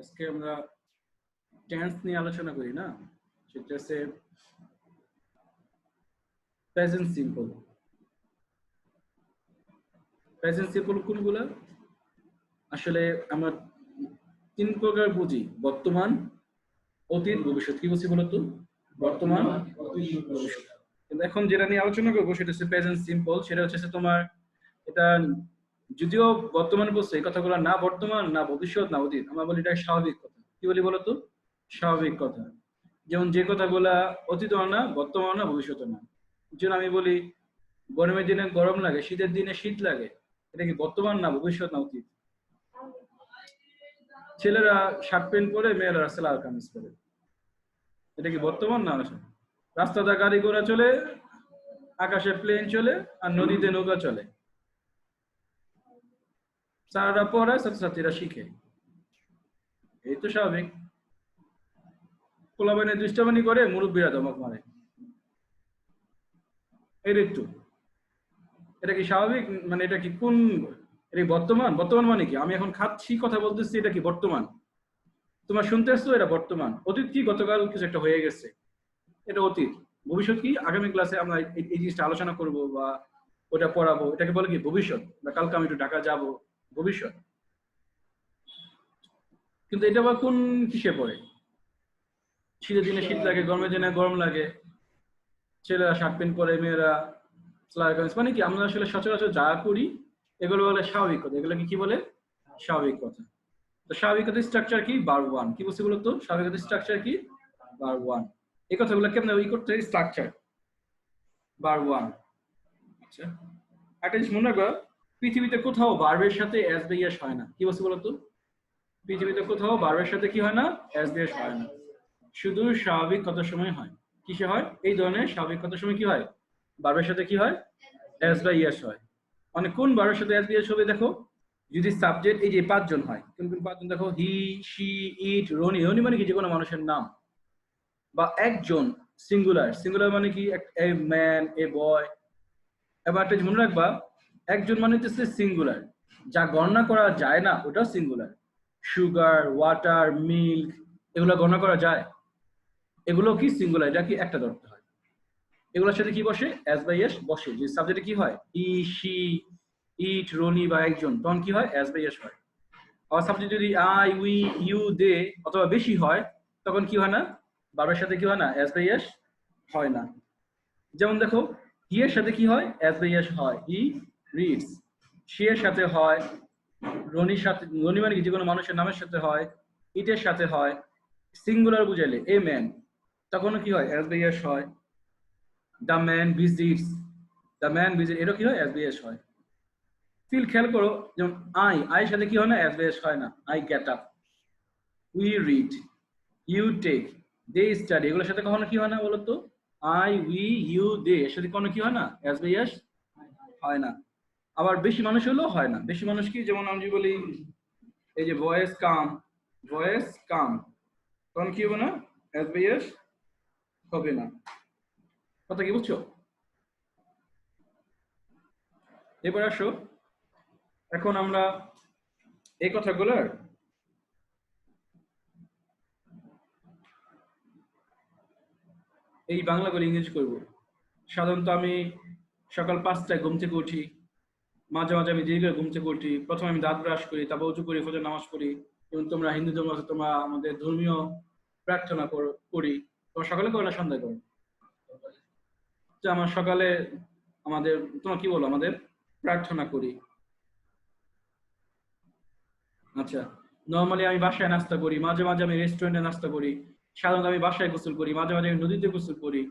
আজকে আমরা টেন্স নিয়ে আলোচনা করি না, সেটা হচ্ছে প্রেজেন্ট সিম্পল। প্রেজেন্ট সিম্পল কোনগুলা? আসলে আমরা তিন প্রকার বুঝি: বর্তমান, অতীত, ভবিষ্যৎ। কি বলছি বলতো? বর্তমান, ভবিষ্যৎ। কিন্তু এখন যেটা নিয়ে আলোচনা করবো সেটা হচ্ছে প্রেজেন্ট সিম্পল। সেটা হচ্ছে তোমার এটা যদিও বর্তমানে বলছে এই কথাগুলো না বর্তমান, না ভবিষ্যৎ, না অতীত, আমরা বলি এটা স্বাভাবিক কথা। কি বলি বলতো? স্বাভাবিক কথা। যেমন যে কথাগুলা অতীত না, বর্তমান না, ভবিষ্যৎ না। যেমন আমি বলি গরমের দিনে গরম লাগে, শীতের দিনে শীত লাগে, এটা কি বর্তমান না ভবিষ্যৎ না অতীত? ছেলেরা শার্ট প্যান্ট পরে, মেয়েরা সেলার কামিজ পরে, এটা কি বর্তমান না? রাস্তাতে গাড়ি ঘোড়া চলে, আকাশে প্লেন চলে, আর নদীতে নৌকা চলে। স্যাররা পড়ায়, ছাত্রছাত্রীরা শিখে, এই তো স্বাভাবিক। পোলাপাইনে দুষ্টামানি করে, মুরব্বীরা ধমক মারে, এই একটু। এটা কি স্বাভাবিক? মানে এটা কি কোন, এটা বর্তমান? বর্তমান মানে কি? আমি এখন খাচ্ছি, কথা বলতেছি, এটা কি বর্তমান? তোমার শুনতে আসছো, এটা বর্তমান। অতীত কি? গতকাল কিছু একটা হয়ে গেছে, এটা অতীত। ভবিষ্যৎ কি? আগামী ক্লাসে আমরা এই জিনিসটা আলোচনা করব বা ওটা পড়াবো, এটাকে বলে কি ভবিষ্যৎ। বা কালকে আমি একটু ঢাকা যাব, ভবিষ্যৎ। কিন্তু এটা আবার কোন কিসে পড়ে? শীতের দিনে শীত লাগে, গরমের দিনে গরম লাগে, ছেলেরা শার্ট প্যান্ট পরে, মেয়েরা সেলাই কামিজ। মানে কি আমরা আসলে সচরাচর যা করি এগুলো বলে স্বাভাবিক কথা। এগুলোকে কি বলে? স্বাভাবিক কথা। তো স্বাভাবিকতার স্ট্রাকচার কি? বার ওয়ান। কি বলছি বলতো? স্বাভাবিকতার স্ট্রাকচার কি? বার ওয়ান। এই কথাগুলো কেমন ওই করতে হয়? স্ট্রাকচার বার ওয়ান। আচ্ছা, একটা জিনিস মনে রাখবা, পৃথিবীতে কোথাও ভার্বের সাথে এস বা ইয়েস হয় না। কি বলছি বলতো? পৃথিবীতে কোথাও ভার্বের সাথে কি হয় না? এস বা ইয়েস হয় না। শুধু স্বাভাবিক কথার সময় হয়। কিসে হয়? এই ধরনের স্বাভাবিক কথার সময় কি হয়? ভার্বের সাথে কি হয়? এস বা ইয়েস হয়। মানে কোন ভার্বের সাথে এস বা ইয়েস হবে? দেখো, যদি সাবজেক্ট এই যে পাঁচজন হয়, কোন কোন পাঁচজন? দেখো, হি, শি, ইট, রনি। রনি মানে কি? যে কোনো মানুষের নাম। বা একজন, সিঙ্গুলার। সিঙ্গুলার মানে কি? এ ম্যান, এ বয়। এবার একটা মনে রাখবা, একজন মানে হচ্ছে সিঙ্গুলার, যা গণনা করা যায় না ওটাও সিঙ্গুলার। সুগার, ওয়াটার, মিল্ক, এগুলো গণনা করা যায়, এগুলো কি সিঙ্গুলার। এটা কি? একটা ধরতে হয়। এগুলোর সাথে কি বসে? এস বাই এস বসে। যে সাবজেক্টে কি হয়? ই, শি, ইট, রনি বা একজন, তখন কি হয়? এস বাই এস হয়। আবার সাবজেক্ট যদি আই, উই, ইউ, দে অথবা বেশি হয়, তখন কি হয় না? ভার্বের সাথে কি হয় না? এস বাই এস হয় না। যেমন দেখো, হি এর সাথে কি হয়? এস বাই এস হয়। He reads. শি এর সাথে হয়, রনির সাথে, রনি মানে কি? যে কোনো মানুষের নামের সাথে হয়, ইটের সাথে হয়। সিঙ্গুলার বুঝাইলে এ ম্যান, তখন কি হয়? এস বাই এস হয়। The man visits, the man visit, এটা কি হয়? এস বাই এস হয়। ফিল খেয়াল করো, যেমন আই, আই সাথে কি হয় না? এস বাই এস হয় না। I get up, we read, you take, they study, এগুলোর সাথে কখনো কি হয় না বলতো? আই, উই, ইউ, দে এর সাথে কখনো কি হয় না? এস বাই এস হয় না। আবার বেশি মানুষ হলেও হয় না। বেশি মানুষ কি? যেমন আমি বলি এই যে ভয়েস কাম, ভয়েস কাম, তখন কি হবে না? এস বাই এস হবে না। কথা কি বুঝছো? এবার আসো, এখন আমরা এই কথাগুলোর এই বাংলাগুলো ইংরেজ করব। সাধারণত আমি সকাল 5টায় ঘুম থেকে উঠি, মাঝে মাঝে আমি দেরি করে ঘুম থেকে উঠি। প্রথমে আমি দাঁত ব্রাশ করি, তারপর উঁচু করি, ফজর নামাজ পড়ি। এবং তোমরা হিন্দু ধর্ম আছে, তোমরা আমাদের ধর্মীয় প্রার্থনা করি। তোমরা সকালে করো না সন্ধ্যায় করো? যে আমার সকালে আমাদের, তোমরা কি বলো? আমাদের প্রার্থনা করি। আচ্ছা, নর্মালি আমি বাসায় নাস্তা করি, মাঝে মাঝে আমি রেস্টুরেন্টে নাস্তা করি। সাধারণত আমি বাসায় গোসল করি, মাঝে মাঝে আমি নদীতে গোসল করি।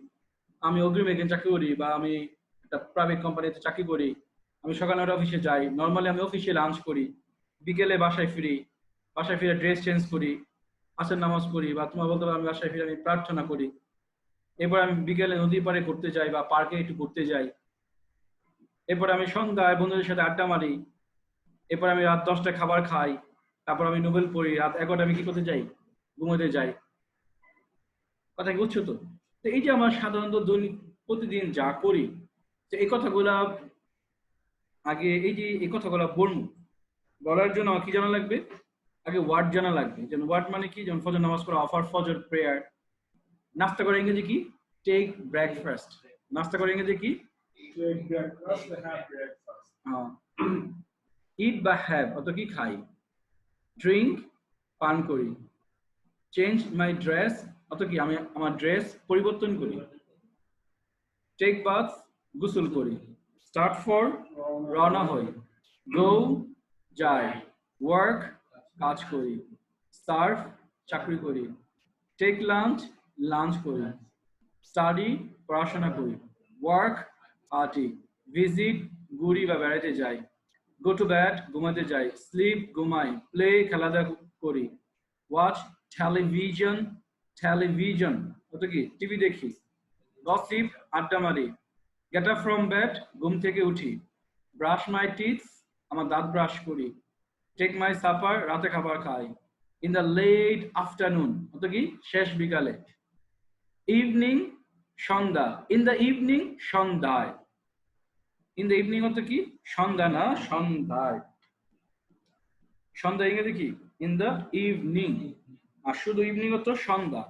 আমি অগ্রিম এখানে চাকরি করি, বা আমি একটা প্রাইভেট কোম্পানিতে চাকরি করি। আমি সকালে আমার অফিসে যাই, নর্মালি আমি অফিসে লাঞ্চ করি, বিকেলে বাসায় ফিরি। বাসায় ফিরে ড্রেস চেঞ্জ করি, আসর নামাজ পড়ি, বা তোমার বলতে পারো আমি বাসায় ফিরে আমি প্রার্থনা করি। এরপর আমি বিকেলে নদীর পাড়ে ঘুরতে যাই বা পার্কে একটু ঘুরতে যাই। এরপর আমি সন্ধ্যায় বন্ধুদের সাথে আড্ডা মারি। এরপর আমি রাত 10টায় খাবার খাই। তারপর আমি নোবেল পড়ি, রাত 11টায় আমি কি করতে যাই? ঘুমোতে যাই। কথা কি বুঝছো তো? তো এই যে আমার সাধারণত দৈনিক প্রতিদিন যা করি, তো এই কথাগুলা আগে, এই যে এই কথাগুলা বলবো, বলার জন্য আমার কি জানা লাগবে? আগে ওয়ার্ড জানা লাগবে। যেমন ওয়ার্ড মানে কি, যেমন ফজর নামাজ পড়া, অফার ফজর প্রেয়ার। নাস্তা করে ইংরেজি কি? Take breakfast. নাস্তা করে ইংরেজি কি? Take breakfast, have breakfast. ইট বা হ্যাভ অত কি খাই। ড্রিঙ্ক পান করি। চেঞ্জ মাই ড্রেস অত কি আমি আমার ড্রেস পরিবর্তন করি। টেক বাথ গোসল করি। স্টার্ট ফর রওনা হই। গো যাই। ওয়ার্ক কাজ করি। সার্ভ চাকরি করি। টেক লাঞ্চ লাঞ্চ করি। স্টাডি পড়াশোনা করি। Work party. ভিজিট ঘুরি বা বেড়াতে যাই। গো টু ব্যাড ঘুমাতে যাই। স্লিপ ঘুমাই। প্লে খেলাধুলা করি। ওয়াচ টেলিভিশন টেলিভিশন অত কি টিভি দেখি। গসিপ আড্ডা মারি। গেট আপ ফ্রম বেড ঘুম থেকে উঠি। ব্রাশ মাই টিথ আমার দাঁত ব্রাশ করি। টেক মাই সাপার রাতে খাবার খাই। ইন দ্য লেট আফটারনুন অত কি শেষ বিকালে। Evening Sandhya. In the evening সন্ধ্যায়। ইন দ্য ইভিনিং অত কি সন্ধ্যা না সন্ধ্যায়। সন্ধ্যা ইংরেজি কি? In the evening. আর শুধু ইভিনিং অত সন্ধ্যা।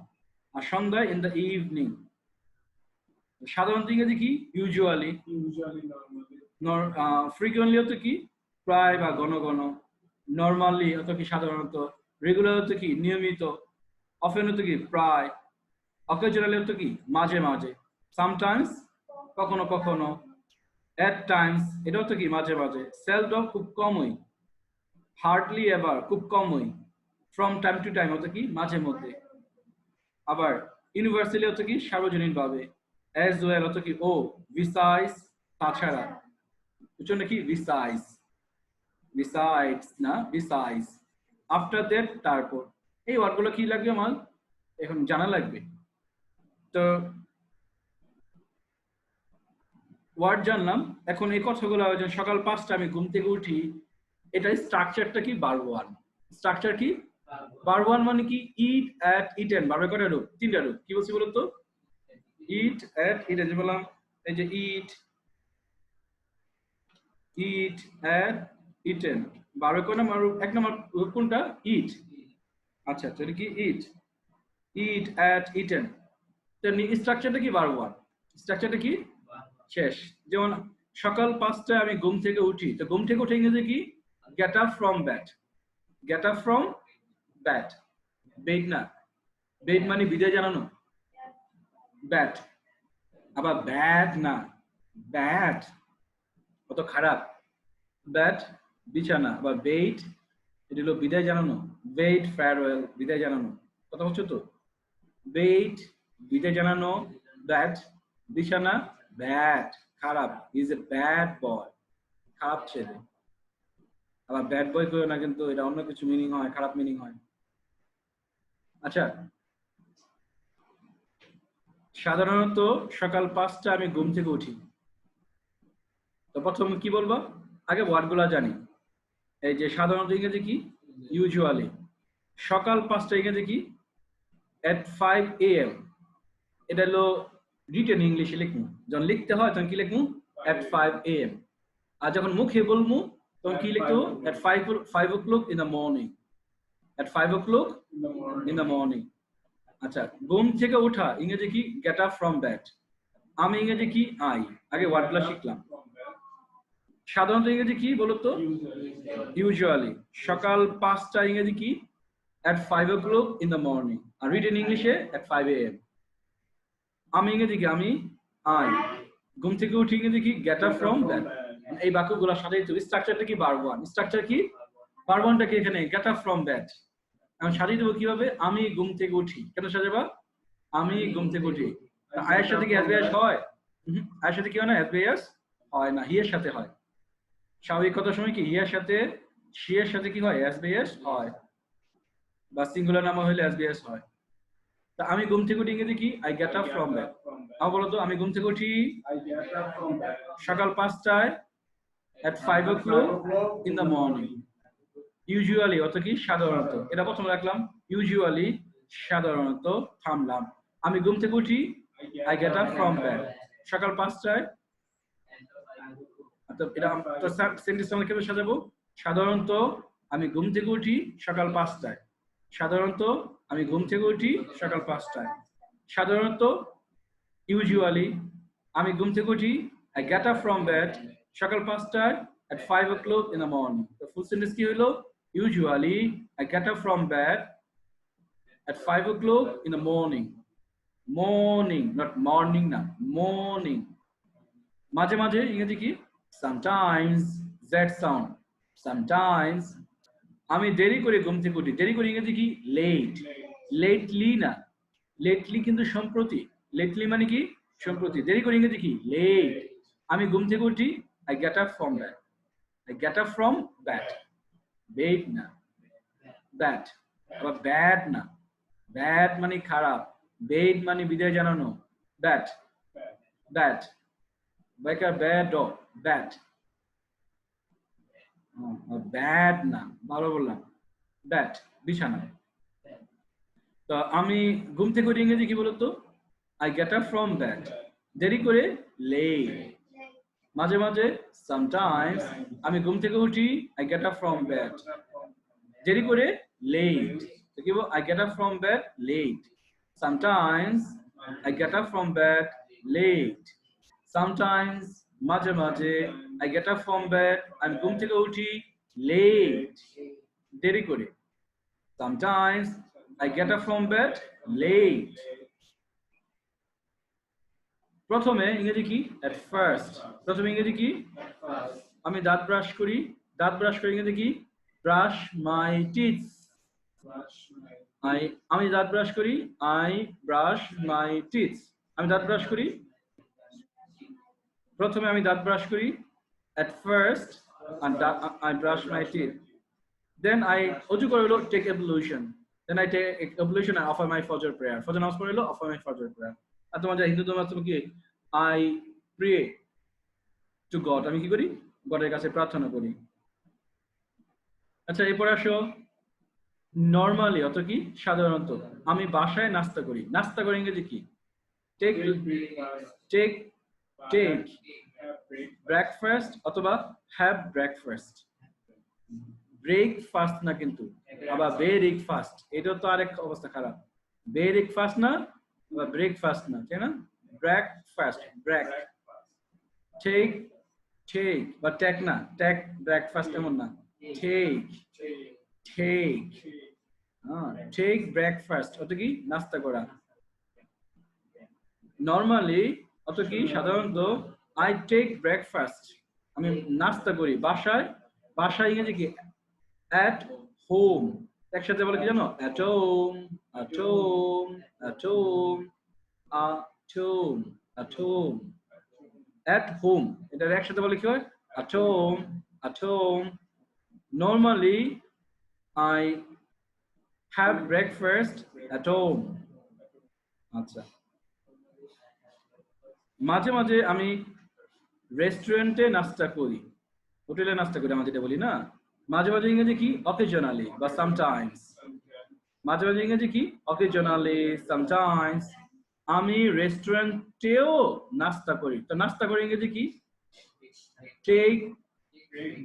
আর সন্ধ্যা ইন দ্য ইভিনিং। সাধারণত ইংরেজি কি? ইউজুয়ালি। Usually, normally. ফ্রিকুয়েন্টলি অত কি? প্রায় বা ঘন ঘন। নর্মালি অত কি সাধারণত। রেগুলার অত কি? নিয়মিত। অফেন অত কি? প্রায়। অকেজনালি অত কি? মাঝে মাঝে। সামটাইমস কখনো কখনো। এট টাইমস এটাও তো কি? মাঝে মাঝে। সেলডম খুব কমই। হার্ডলি এভার খুব কমই। ফ্রম টাইম টু টাইম অত কি? মাঝে মধ্যে। আবার ইউনিভার্সালি অত কি? সার্বজনীনভাবে। অ্যাজ ওয়েল অত কি? ও বিসাইডস তাছাড়া। উচ্চারণ কি? বিসাইডস। বিসাইডস না বিসাইডস। আফটার দ্যাট তারপর। এই ওয়ার্ডগুলো কি লাগবে আমার এখন জানা লাগবে। তো ওয়ার্ড জানলাম। এখন এই কথাগুলো সকাল 5টা আমি ঘুম থেকে উঠি, এটার স্ট্রাকচারটা কি? Verb one. স্ট্রাকচার কি? ভার্ব ওয়ান মানে কি? ইট অ্যাট ইটেন। ভার্বের কয়টা রূপ? 3টা রূপ। কি বলছি বলতো? ইট অ্যাট ইটেন। যে বললাম এই যে ইট ইট অ্যাট ইটেন। ভার্বের কয় নম্বর রূপ? 1 নম্বর রূপ কোনটা? ইট। আচ্ছা এটা কি? ইট ইট অ্যাট ইটেন। স্ট্রাকচারটা কি? Verb one. স্ট্রাকচারটা কি? শেষ। যেমন সকাল 5টায় আমি ঘুম থেকে উঠি। তো ঘুম থেকে উঠে ইংরেজি কি? Gate up from bad. Gate up from bad. Bed না। বেড মানে বিদায় জানানো। ব্যাড। আবার ব্যাড না। ব্যাড কত খারাপ। ব্যাড বিছানা। আবার বেড এটা হলো বিদায় জানানো। বেড ফেয়ারওয়েল বিদায় জানানো। কথা হচ্ছে তো? বেড বিদায় জানানো। ব্যাড বিছানা। ব্যাড খারাপ। ইজ এ ব্যাড বয় খারাপ ছেলে। আবার ব্যাড বয় কেউ না, কিন্তু এটা অন্য কিছু মিনিং হয়, খারাপ মিনিং হয়। আচ্ছা সাধারণত সকাল 5টা আমি ঘুম থেকে উঠি। তো প্রথম কি বলবো? আগে ওয়ার্ডগুলো জানি। এই যে সাধারণত ইংরেজি কি? ইউজুয়ালি। সকাল 5টা ইংরেজি কি? at 5 AM। এটা হলো রিটেন ইংলিশে লিখবো। যখন লিখতে হয় তখন কি লিখবো? at 5 AM। আর যখন মুখে বলবো তখন কি লিখবো? at 5 o'clock in the morning। at 5 o'clock in the morning। আচ্ছা ঘুম থেকে ওঠা ইংরেজি কি? Gate up from bad. আমি ইংরেজি কি? আই। আগে ওয়ার্ডগুলো শিখলাম। সাধারণত ইংরেজি কি বলতো? ইউজুয়ালি। সকাল 5টা ইংরেজি কি? at 5 o'clock in the morning। আর রিটেন ইংলিশে at 5 AM। আমি ইংরেজি কি? আমি আই। ঘুম থেকে উঠি ইংরেজি কি? Gate up from bad. এই বাক্যগুলোর সাথে স্ট্রাকচারটা কি? Verb one. স্ট্রাকচার কি? ভার্ব ওয়ানটা কি? এখানে গেট আপ ফ্রম ব্যাড। এখন সাজিয়ে দেবো কিভাবে? আমি ঘুম থেকে উঠি। কেন সাজাবা? আমি ঘুম থেকে উঠি। আয়ের সাথে কি এসবিএস হয়? আয়ের সাথে কি হয় না? এসবিএস হয় না, হি এর সাথে হয়। স্বাভাবিক কথার সময় কি? হি এর সাথে শি এর সাথে কি হয়? এসবিএস হয়। বা সিঙ্গুলার নাম হলে এসবিএস হয়। তা আমি ঘুম থেকে উঠি ইংরেজি কি? I get up from bad. আমার বলো তো আমি ঘুম থেকে উঠি সকাল 5টায় at 5 o'clock in the morning। Usually অত কি? সাধারণত। এটা প্রথমে রাখলাম ইউজুয়ালি সাধারণত। থামলাম। আমি ঘুম থেকে উঠি I get up from bad সকাল 5টায়। এটা সেন্টেন্স আমরা কিভাবে সাজাবো? সাধারণত আমি ঘুম থেকে উঠি সকাল 5টায়। সাধারণত আমি ঘুম থেকে উঠি সকাল 5টায়। সাধারণত usually আমি ঘুম থেকে উঠি I get up from bed সকাল 5টায় at 5 o'clock in the morning. The full sentence কি হলো? Usually I get up from bed at 5 o'clock in the morning. Morning, not morning না, morning. মাঝে মাঝে ইংরেজি কি? Sometimes, Z sound. Sometimes আমি দেরি করে ঘুম থেকে উঠি। দেরি করে ইংরেজি কি? Late. Lately না, lately কিন্তু সম্প্রতি। lately মানে কি? সম্প্রতি। দেরি করে ইংরেজি কি? Late. আমি ঘুম থেকে উঠি I get up from bed. I get up from bed. Bed না, bad. আবার bad না, bad মানে খারাপ। bed মানে বিদায় জানানো। bad, bad. বেকার bad dog, bad. ব্যাড না, ভালো বললাম, ব্যাট বিছানা। তো আমি ঘুম থেকে উঠে ইংরেজি কি বলতো? I get up from bed. দেরি করে লেট। মাঝে মাঝে সামটাইমস আমি ঘুম থেকে উঠি I get up from bed. দেরি করে লেট। তো কি বল? I get up from bed late. Sometimes I get up from bed late. Sometimes মাঝে মাঝে I get up from bed আমি ঘুম থেকে উঠি late দেরি করে। Sometimes I get up from bed late. প্রথমে ইংরেজি কি? At first. প্রথমে ইংরেজি কি? আমি দাঁত ব্রাশ করি। দাঁত ব্রাশ করি ইংরেজি কি? Brush my teeth. আমি দাঁত ব্রাশ করি I brush my teeth. আমি দাঁত ব্রাশ করি। প্রথমে আমি দাঁত ব্রাশ করি at first and I brush my teeth. Then I অজু করে হলো take ablution. Then I take ablution and offer my fajr prayer. ফজর নামাজ পড়ে হলো offer my fajr prayer. আর তোমাদের হিন্দু ধর্মে কি? I pray to God. আমি কি করি? গডের কাছে প্রার্থনা করি। আচ্ছা এরপর আসো নরমালি অত কি? সাধারণত আমি বাসায় নাস্তা করি। নাস্তা করি ইংরেজি কি? take breakfast অথবা have breakfast. ব্রেকফাস্ট না কিন্তু, আবার ব্রেকফাস্ট, এটা তো আরেক অবস্থা খারাপ। ব্রেকফাস্ট না বা ব্রেকফাস্ট না, তাই না? Breakfast, break. টেক বা টেক না, টেক ব্রেকফাস্ট এমন না, টেক টেক ব্রেকফাস্ট অত কি? নাস্তা করা। নরমালি অত কি? সাধারণত আই টেক ব্রেকফাস্ট আমি নাস্তা করি বাসায়। বাসায় ইংরেজি কি? at home. একসাথে বলে কি জানো? at home, at home, at home, at home, at home, at home. এটা একসাথে বলে কি হয়? at home, at home. Normally I have breakfast at home. আচ্ছা মাঝে মাঝে আমি রেস্টুরেন্টে নাস্তা করি, হোটেলে নাস্তা করি আমরা যেটা বলি না। মাঝে মাঝে ইংরেজি কি? অকেশনালি বা সামটাইমস। মাঝে মাঝে ইংরেজি কি? Occasionally, sometimes. আমি রেস্টুরেন্টেও নাস্তা করি। তো নাস্তা করি ইংরেজি কি? Take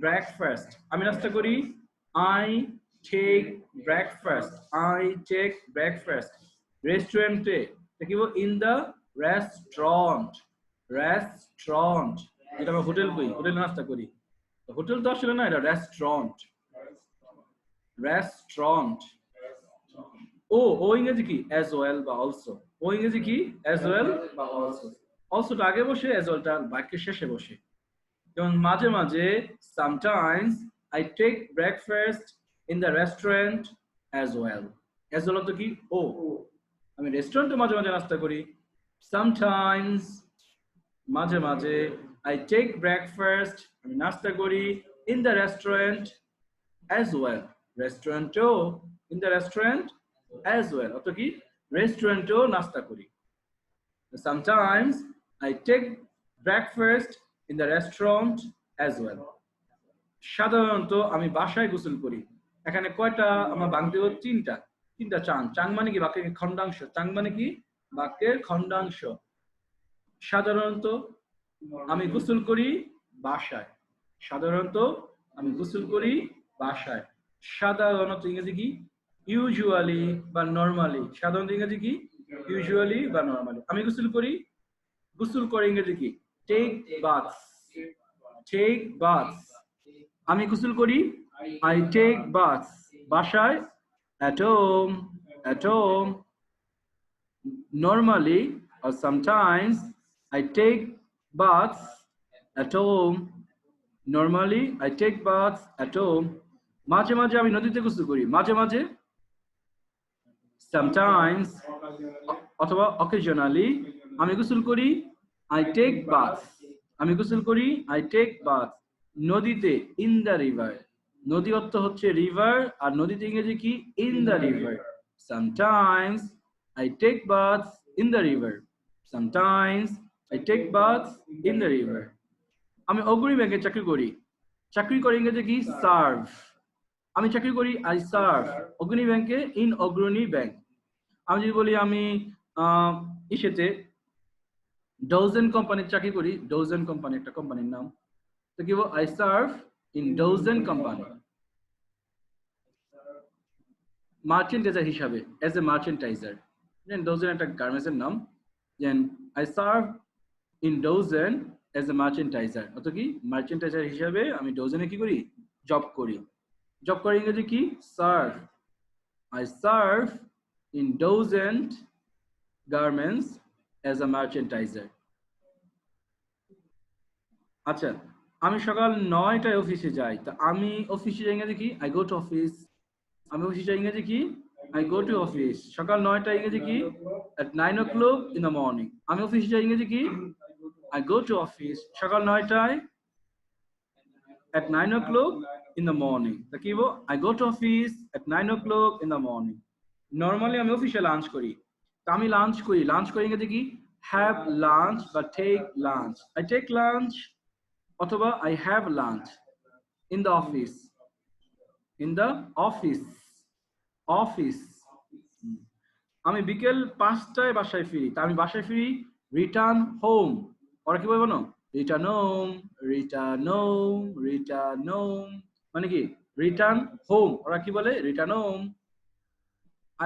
breakfast. আমি নাস্তা করি I take breakfast, I take breakfast. রেস্টুরেন্টে কি বল? ইন দ্য রেস্টুরেন্ট, রেস্টুরেন্ট যেটা আমরা হোটেল করি, হোটেলে নাস্তা করি। হোটেল তো আসলে না, এটা রেস্টুরেন্ট, রেস্টুরেন্ট। ও ইংরেজি কি? as well বা also. ও ইংরেজি কি? as well বা also. also টা আগে বসে, as well টা বাক্যের শেষে বসে। যেমন মাঝে মাঝে sometimes I take breakfast in the restaurant as well. as well তো কি? ও আমি রেস্টুরেন্টে মাঝে মাঝে নাস্তা করি। sometimes মাঝে মাঝে I take breakfast আমি নাস্তা করি in the restaurant as well. রেস্টুরেন্টেও in the restaurant as well অত কি? রেস্টুরেন্টেও নাস্তা করি। sometimes I take breakfast in the restaurant as well. সাধারণত আমি বাসায় গোসল করি। এখানে কয়টা আমরা ভাঙতে হবে? তিনটা চাং। চাং মানে কি? বাক্যের খণ্ডাংশ। চাং মানে কি? বাক্যের খণ্ডাংশ। সাধারণত আমি গোসল করি বাসায়। সাধারণত আমি গোসল করি বাসায়। সাধারণত ইংরেজি কি? ইউজুয়ালি বা নরমালি। সাধারণত ইংরেজি কি? ইউজুয়ালি বা নরমালি। আমি গোসল করি, গোসল করে ইংরেজি কি? Take baths. Take baths. আমি গোসল করি, আই টেক বাথস। বাসায়, at home, at home. Normally or sometimes I take baths at home. Normally I take baths at home. মাঝে মাঝে আমি নদীতে গোসল করি। মাঝে মাঝে, sometimes অথবা occasionally আমি গোসল করি, I take baths. আমি গোসল করি, I take baths. নদীতে, in the river. নদী অর্থ হচ্ছে river আর নদীতে ইংরেজি কি? In the river. Sometimes I take baths in the river. Sometimes I take baths in the river. আমি অগ্রণী ব্যাংকে চাকরি করি। চাকরি করে ইংরেজি কি? সার্ভ। আমি চাকরি করি, আই সার্ভ অগ্রণী ব্যাংকে, ইন অগ্রণী ব্যাংক। আমি যদি বলি আমি ইসেতে ডজন কোম্পানির চাকরি করি, ডজন কোম্পানি একটা কোম্পানির নাম, তো কি বলবো? I serve in Dozen company. Merchandiser হিসাবে, এজ এ মার্চেন্টাইজার। ডজন একটা গার্মেন্টসের নাম। Then I serve in Dozen as a merchandiser. অত কি? মার্চেন্টাইজার হিসাবে আমি ডজনে কি করি? জব করি। জব করে ইংরেজি কি? Serve. I serve in dozen garments as a merchandiser. আচ্ছা, আমি সকাল 9টায় অফিসে যাই। তা আমি অফিসে যাই ইংরেজি কি? I go to office. আমি অফিসে যাই ইংরেজি কি? I go to office. সকাল 9টায় ইংরেজি কি? At 9 o'clock in the morning. আমি অফিসে যাই ইংরেজি কি? I go to office. সকাল 9টায় at 9 o'clock in the morning. তা কি বলবো? I go to office at 9 o'clock in the morning. Normally আমি অফিসে লাঞ্চ করি। তা আমি লাঞ্চ করি, লাঞ্চ করি ইংরেজি কি? হ্যাভ লাঞ্চ বা take lunch. I take lunch অথবা I have lunch in the office. In the office, office. আমি বিকেল 5টায় বাসায় ফিরি। তা আমি বাসায় ফিরি, রিটার্ন হোম। ওরা কি বলবো না? Return home, return home, return home. মানে কি? Return home. ওরা কি বলে? Return home.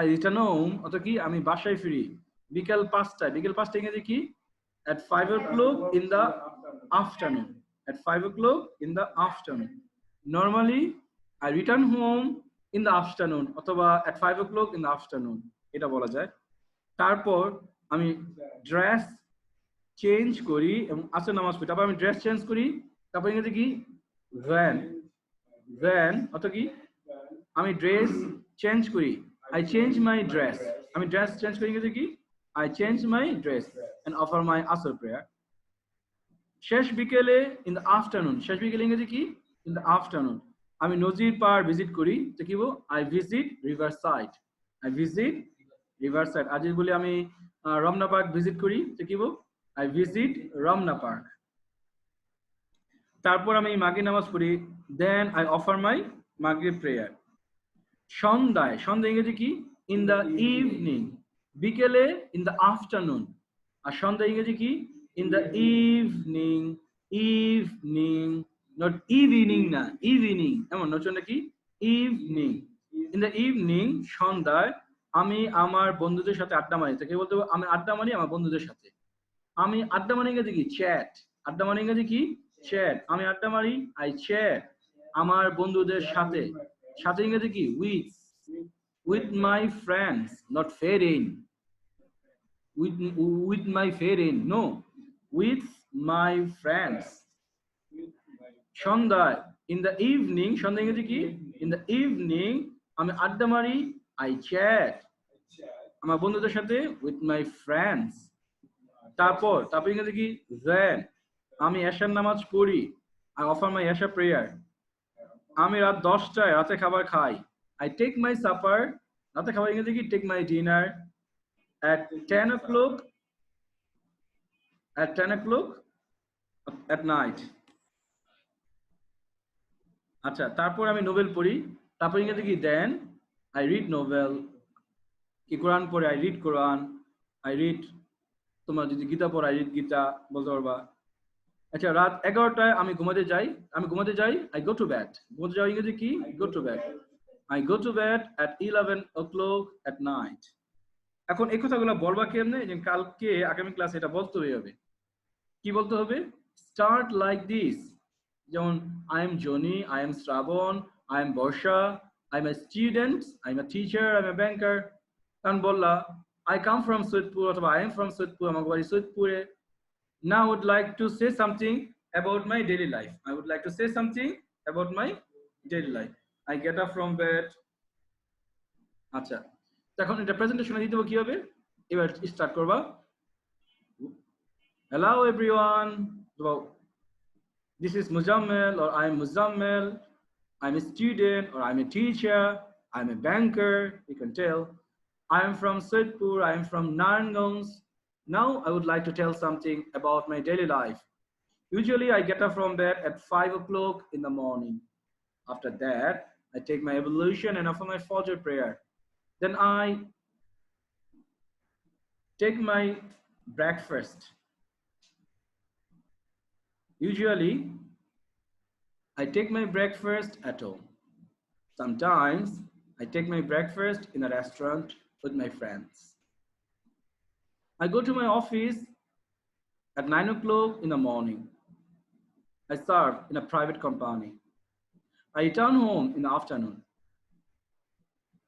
I return home অর্থাৎ কি? আমি বাসায় ফিরি বিকেল 5টায়। বিকেল 5টা ইংরেজি কি? At 5 o'clock in the afternoon. At 5 o'clock in the afternoon. Normally I return home in the afternoon অথবা at 5 o'clock in the afternoon, এটা বলা যায়। তারপর আমি ড্রেস চেঞ্জ করি এবং আসর নামাজ পড়ি। তারপর আমি ড্রেস চেঞ্জ করি। তারপর ইংরেজি কি? Then, then অর্থাৎ কি? আমি ড্রেস চেঞ্জ করি। I change my dress. আমি ড্রেস চেঞ্জ করি ইংরেজি কি? I change my dress and offer my asr prayer. শেষ বিকেলে in the afternoon. শেষ বিকেলে ইংরেজি কি? In the afternoon. আমি নদীর পাড় ভিজিট করি। তো কি বলবো? I visit riverside. I visit riverside. আজ বলি আমি রমনা পার্ক ভিজিট করি। তো কি বলবো? I visit Ramna park. তারপর আমি মাগরিব নামাজ পড়ি। Then I offer my মাগরিব prayer. সন্ধ্যায়, সন্ধ্যা ইংরেজি কি? In the evening. বিকেলে ইন দ্য আফটারনুন। আর সন্ধ্যা ইংরেজি কি? In the evening. Evening, not evening না, ইভিনিং। এমন নচন নাকি? ইভিনিং। ইন দ্য ইভিনিং, সন্ধ্যায় আমি আমার বন্ধুদের সাথে আড্ডা মারি। তাকে বলতে হবে আমি আড্ডা মারি আমার বন্ধুদের সাথে। আমি আড্ডা মারি ইংরেজি কি? চ্যাট। আড্ডা মারি ইংরেজি কি? চ্যাট। আমি আড্ডা মারি, আই চ্যাট আমার বন্ধুদের সাথে। সাথে ইংরেজি কি? with my friends, not friend. with my friend, no, with my friends. সন্ধ্যায় in the evening, সন্ধ্যা ইংরেজি কি? in the evening আমি আড্ডা মারি, I chat আমার বন্ধুদের সাথে with my friends. তারপর ইংরেজি কি? then আমি এশার নামাজ পড়ি, I offer my Isha prayer. আমি রাত 10টায় রাতে খাবার খাই, I take my supper. রাতে খাবার ইংরেজি কি? take my dinner at 10 o'clock, at 10 o'clock at night. আচ্ছা, তারপর আমি নোবেল পড়ি। তারপর ইংরেজি কি? then I read novel. কি কোরআন পড়ে? I read Quran. I read, তোমার যদি গীতা পড়ো I read গীতা বলতে পারবা। আচ্ছা, রাত 11টায় আমি ঘুমাতে যাই। I go to bed. ঘুমাতে যাওয়া ইংরেজি কি? go to bed. I go to bed at 11 o'clock at night. এখন এই কথাগুলো বলবা কেমনে? যে কালকে আগামী ক্লাসে এটা বলতে হবে। কি বলতে হবে? Start like this. যেমন I am Johnny, I am Shravan, I am Borsha, I am a student, I am a teacher, I am a banker. কারণ বললা I come from Sudpur অথবা I am from Sudpur, আমার বাড়ি সুদপুরে। Now I would like to say something about my daily life. I would like to say something about my daily life. I get up from bed. আচ্ছা, এখন এটা প্রেজেন্টেশনে দিতে হবে কি হবে? এবার স্টার্ট করবা। Hello everyone. Well, this is Muzammil or I'm Muzammil. I'm a student or I'm a teacher. I'm a banker. You can tell. I'm from Sudpur. I'm from Naranganj. Now I would like to tell something about my daily life. Usually I get up from bed at 5 o'clock in the morning. After that, I take my ablution and offer my Fajr prayer. Then I take my breakfast. Usually, I take my breakfast at home. Sometimes, I take my breakfast in a restaurant with my friends. I go to my office at 9 o'clock in the morning. I serve in a private company. I return home in the afternoon.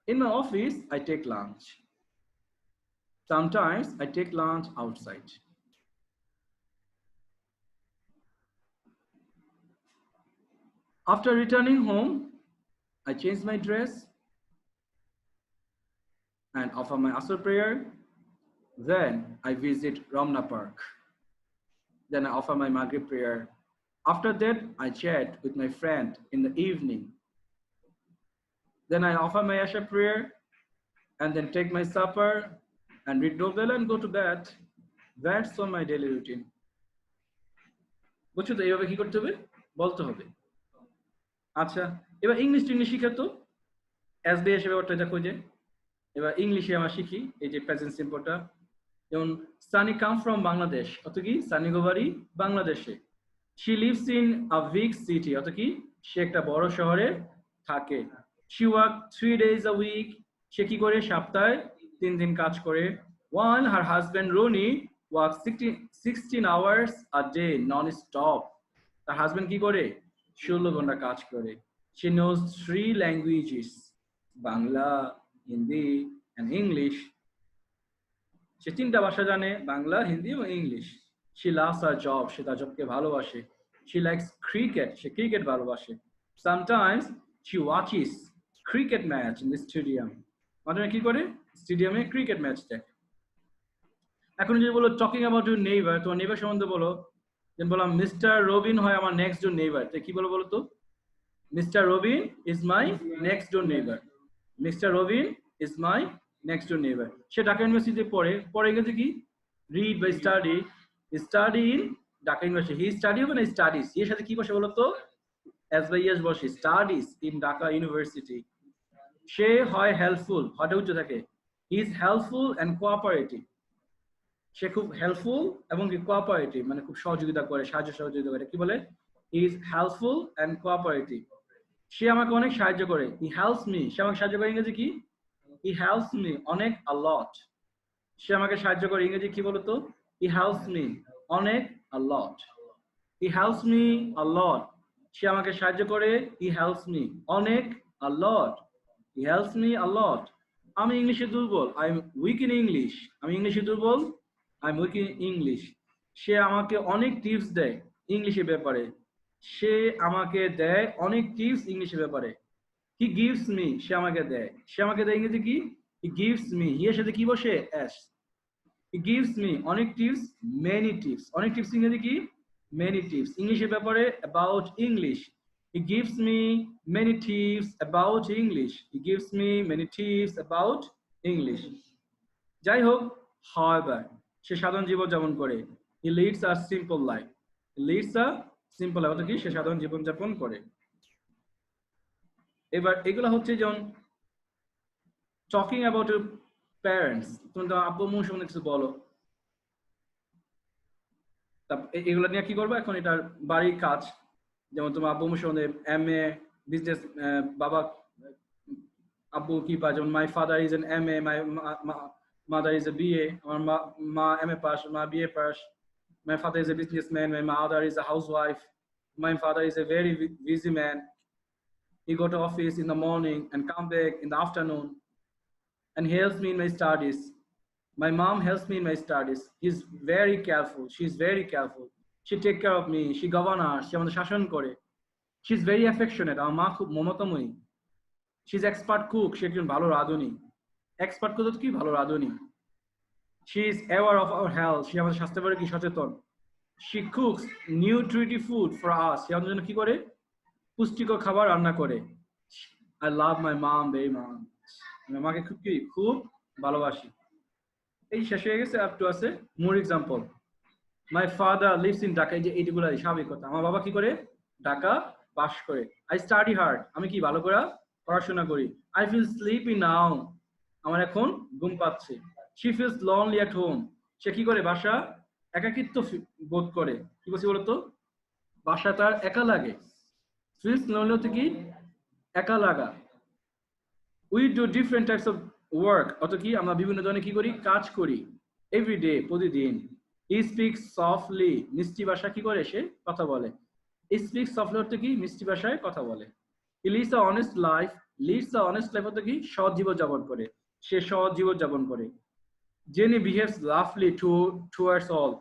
In my office, I take lunch. Sometimes I take lunch outside. After returning home, I change my dress and offer my Asr prayer. Then I visit Ramna Park. Then I offer my Maghrib prayer. After that, I chat with my friend in the evening. Then I offer my Asha prayer and then take my supper and read novel and go to bed. That's all my daily routine. বুঝছো তো এইভাবে কি করতে হবে? বলতে হবে। আচ্ছা, এবার ইংলিশ শিখে তো এসবি এসে ব্যাপারটা দেখো যে এবার ইংলিশে আমরা শিখি এই যে প্রেজেন্ট সিম্পলটা। যেমন সানি কাম ফ্রম বাংলাদেশ, অত কি সানি গোবারি বাংলাদেশে। She lives in a big city, অত কি সে একটা বড় শহরে থাকে। She work 3 days a week, সে কি করে সপ্তাহে 3 দিন কাজ করে। While her husband Roni works 16 hours a day non-stop, তার হাজবেন্ড কি করে 16 ঘন্টা কাজ করে। She knows 3 languages, Bangla, Hindi and English. সে 3টা ভাষা জানে, বাংলা, হিন্দি এবং English. She loves her job, সে তার জবকে ভালোবাসে। She likes cricket, say cricket ভালোবাসে। Sometimes she watches cricket match in the stadium. মাঝে কি করে স্টেডিয়ামে ক্রিকেট ম্যাচ দেখে। এখন যদি বলো টকিং অ্যাবাউট ইউর নেইবার, তোমার নেইবার সম্বন্ধে বলো। যেন বললাম মিস্টার রবিন হয় আমার নেক্সট ডোর নেইবার, তাই কি বলো তো? Mister Robin is my next door neighbour. Mister Robin is my next door neighbour. সে ঢাকা ইউনিভার্সিটিতে পড়ে গেছে কি রিড বা study in Dhaka university. He study হবে না স্টাডিজ, এর সাথে কি বসে বলো তো? এস বাই এস বসে, স্টাডিজ ইন ঢাকা ইউনিভার্সিটি। সে হয় হেল্পফুল, হয়টা উচ্চ থাকে। He is helpful and cooperative, সে খুব হেল্পফুল এবং কোঅপারেটিভ মানে খুব সহযোগিতা করে, সাহায্য সহযোগিতা করে। কি বলে? He is helpful and cooperative. সে আমাকে অনেক সাহায্য করে। হি হেল্পস মি, সে আমাকে সাহায্য করে ইংরেজি কি? হি হেল্পস মি অনেক a lot। সে আমাকে সাহায্য করে ইংরেজি কি বলতো? হি হেল্পস মি অনেক a lot। He helps me a lot, সে আমাকে সাহায্য করে। হি হেল্পস মি অনেক a lot। He helps me a lot। আমি ইংলিশে দুর্বল, I am weak in English. আমি ইংলিশে দুর্বল, I am weak in English. সে আমাকে অনেক টিপস দেয় ইংলিশের ব্যাপারে। সে আমাকে দেয় অনেক টিপস ইংলিশের ব্যাপারে। হি গিভস মি, সে আমাকে দেয়। সে আমাকে দেয় ইংরেজি কি? হি গিভস মি, হি এর সাথে কি বসে? এস। হি গিভস মি অনেক টিপস, মেনি টিপস। অনেক টিপস ইংরেজি কি? Many tips. ইংলিশের ব্যাপারে about English. He gives me many tips about English. He gives me many tips about English. যাই হোক, however, সে সাধারণ জীবন যাপন করে। He leads a simple life. Leeds a simple life অর্থাৎ কি? সে সাধারণ জীবন যাপন করে। এবার এগুলো হচ্ছে যেমন টকিং অ্যাবাউট ইউর প্যারেন্টস, তুমি তো আব্বু আম্মুর সম্বন্ধে কিছু বলো। এগুলো নিয়ে কি করবো এখন? এটার বাড়ির কাজ। যেমন তোমার আব্বু আম্মুর সম্বন্ধে এমএ বিজনেস, বাবা আব্বু কি পায়, যেমন my father is an MA, my mother is a BA, আমার মা MA পাস, মা BA pass. My father is a businessman, my mother is a housewife. My father is a very busy man. He go to office in the morning and come back in the afternoon and helps me in my studies. My mom helps me in my studies. He's very careful. She's very careful. She take care of me. She govern us. She আমাদের শাসন করে. She's very affectionate. আমার মা খুব মমতাময়ী। She's expert cook. সে একজন ভালো রাঁধুনি। Expert cook কি ভালো রাঁধুনি। She is aware of our health. সে আমাদের স্বাস্থ্যের ব্যাপারে কি সচেতন। She cooks nutritive food for us. সে আমাদের জন্য কি করে? পুষ্টিকর খাবার রান্না করে। I love my mom very much. আমি আমাকে খুব ভালোবাসি। এই শেষ হয়ে গেছে, আর একটু আছে মোর example. My father lives in Dhaka. এই যে এইগুলাই স্বাভাবিক কথা। আমার বাবা কি করে? ঢাকা বাস করে। I study hard. আমি কি ভালো করে পড়াশোনা করি। I feel sleepy now. আমার এখন ঘুম পাচ্ছে। She feels lonely at home. সে কি করে? বাসা একাকিত্ব বোধ করে। কি বলছি বলতো? বাসা তার একা লাগে। ফিলস লনলি হচ্ছে কি? একা লাগা। We do different types of work. অত কি আমরা বিভিন্ন ধরনের কি করি? কাজ করি। এভরিডে, প্রতিদিন। He speaks softly. মিষ্টি ভাষা কি করে? সে কথা বলে। স্পিক সফটলি অর্থ কি? মিষ্টি ভাষায় কথা বলে। He leads a honest life. Leeds a honest life অর্থ কি? সৎ জীবন যাপন করে। সে সৎ জীবন যাপন করে। Jenny behaves lovely towards all.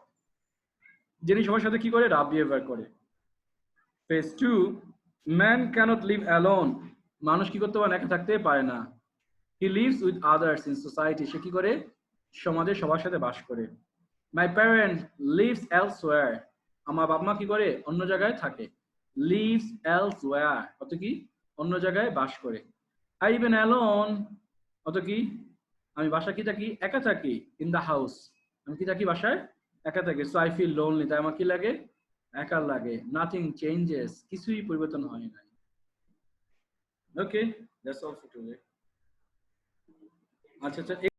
Jenny সবার সাথে কি করে? রাফ বিহেভিয়ার করে। Phase 2, man cannot live alone. মানুষ কি করতে পারে? একা থাকতে পারে না। He lives with others in society. সে কি করে? সমাজে সবার সাথে বাস করে। My parent lives elsewhere. আমার বাবা মা কি করে? অন্য জায়গায় থাকে। লিভস এলসওয়্যার অত কি? অন্য জায়গায় বাস করে। আই ইভেন অ্যালোন অত কি? আমি বাসা কি থাকি? একা থাকি। In the house. আমি কি থাকি? বাসায় একা থাকি। So I feel lonely. তাই আমার কি লাগে? একা লাগে। Nothing changes. কিছুই পরিবর্তন হয় না। Okay, that's all for today. আচ্ছা আচ্ছা।